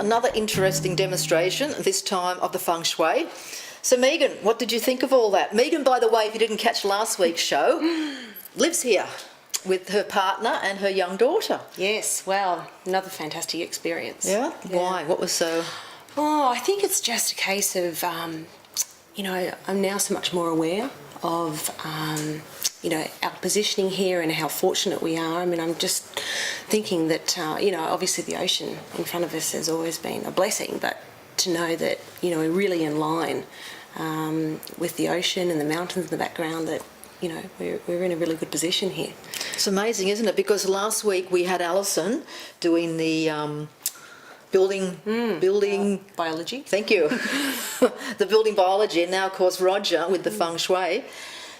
Another interesting demonstration, this time of the Feng Shui. So Megan, what did you think of all that? Megan, by the way, if you didn't catch last week's show, lives here with her partner and her young daughter. Yes, well, another fantastic experience. Yeah? Why? What was so... Oh, I think it's just a case of, you know, I'm now so much more aware of, you know, our positioning here and how fortunate we are. I mean, I'm just thinking that, you know, obviously the ocean in front of us has always been a blessing, but to know that, you know, we're really in line with the ocean and the mountains in the background, that, you know, we're in a really good position here. It's amazing, isn't it? Because last week we had Alison doing the building biology. Thank you. The building biology, and now of course Roger with the Feng Shui.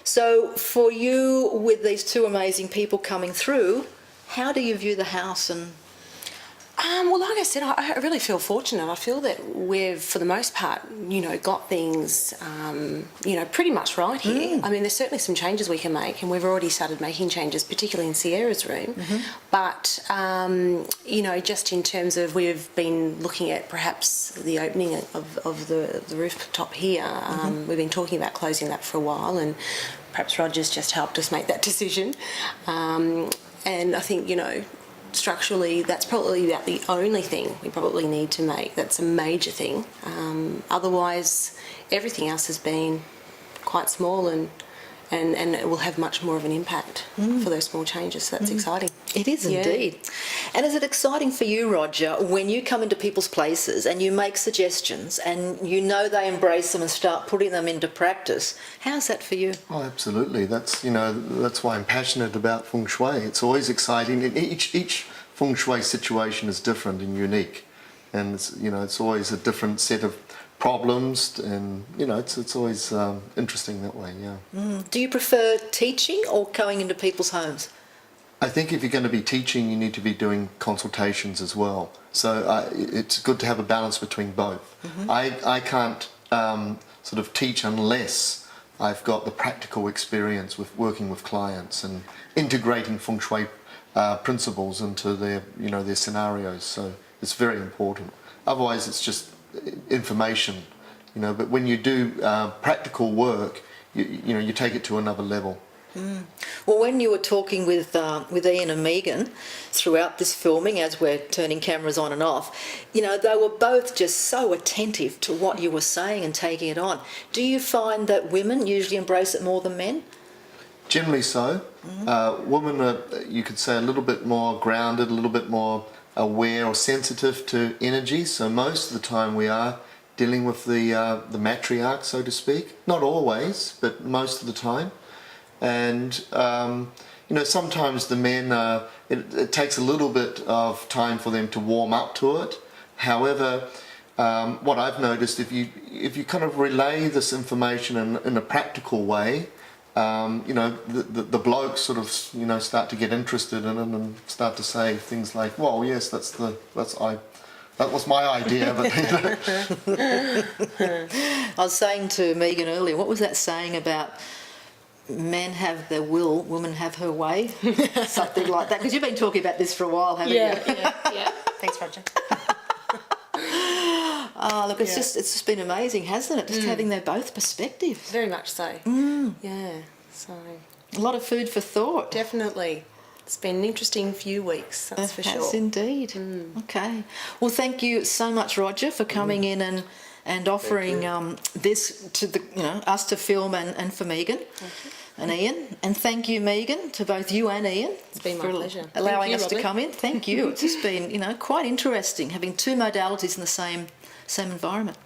So for you, with these two amazing people coming through, how do you view the house? And well, like I said, I really feel fortunate. I feel that we've, for the most part, you know, got things, you know, pretty much right here. I mean, there's certainly some changes we can make, and we've already started making changes, particularly in Sierra's room. But, you know, just in terms of, we've been looking at perhaps the opening of the rooftop here. We've been talking about closing that for a while, and perhaps Roger's just helped us make that decision. And I think, you know, structurally, that's probably about the only thing we probably need to make. That's a major thing. Otherwise, everything else has been quite small, and it will have much more of an impact for those small changes. So that's exciting. It is indeed. And is it exciting for you, Roger, when you come into people's places and you make suggestions and you know they embrace them and start putting them into practice? How's that for you? Oh, absolutely. That's, you know, that's why I'm passionate about Feng Shui. It's always exciting. Each Feng Shui situation is different and unique, and it's, you know, it's always a different set of problems, and you know, it's always interesting that way. Yeah. Do you prefer teaching or going into people's homes? I think if you're going to be teaching, you need to be doing consultations as well. So it's good to have a balance between both. I can't sort of teach unless I've got the practical experience with working with clients and integrating Feng Shui principles into their, you know, their scenarios. So it's very important. Otherwise, it's just information, you know. But when you do practical work, you know, you take it to another level. Well, when you were talking with Ian and Megan throughout this filming, as we're turning cameras on and off, you know, they were both just so attentive to what you were saying and taking it on. Do you find that women usually embrace it more than men? Generally so. Women are, you could say, a little bit more grounded, a little bit more aware or sensitive to energy. So most of the time we are dealing with the matriarch, so to speak. Not always, but most of the time. And you know, sometimes the men, it takes a little bit of time for them to warm up to it. However, what I've noticed, if you kind of relay this information in a practical way, you know, the blokes sort of, you know, start to get interested in it and start to say things like, "Well, yes, that was my idea." But you know. I was saying to Megan earlier, what was that saying about men have their will, women have her way? Something like that. Because you've been talking about this for a while, haven't you? Yeah. Thanks, Roger. Oh, look, it's just been amazing, hasn't it? Just having their both perspectives. Very much so. Yeah. So A lot of food for thought. definitely, it's been an interesting few weeks. That's for sure. Yes, indeed. Okay. Well, thank you so much, Roger, for coming in and offering this to the, you know, us to film and for Megan and Ian. And thank you, Megan, to both you and Ian. It's been my pleasure. Allowing us Robyn. to come in. Thank you. It's just been, you know, quite interesting having two modalities in the same environment.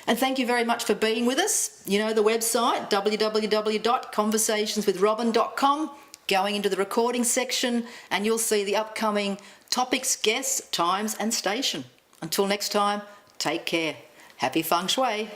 And thank you very much for being with us. You know the website, www.conversationswithrobyn.com. Going into the recording section, and you'll see the upcoming topics, guests, times and station. Until next time, take care. Happy Feng Shui.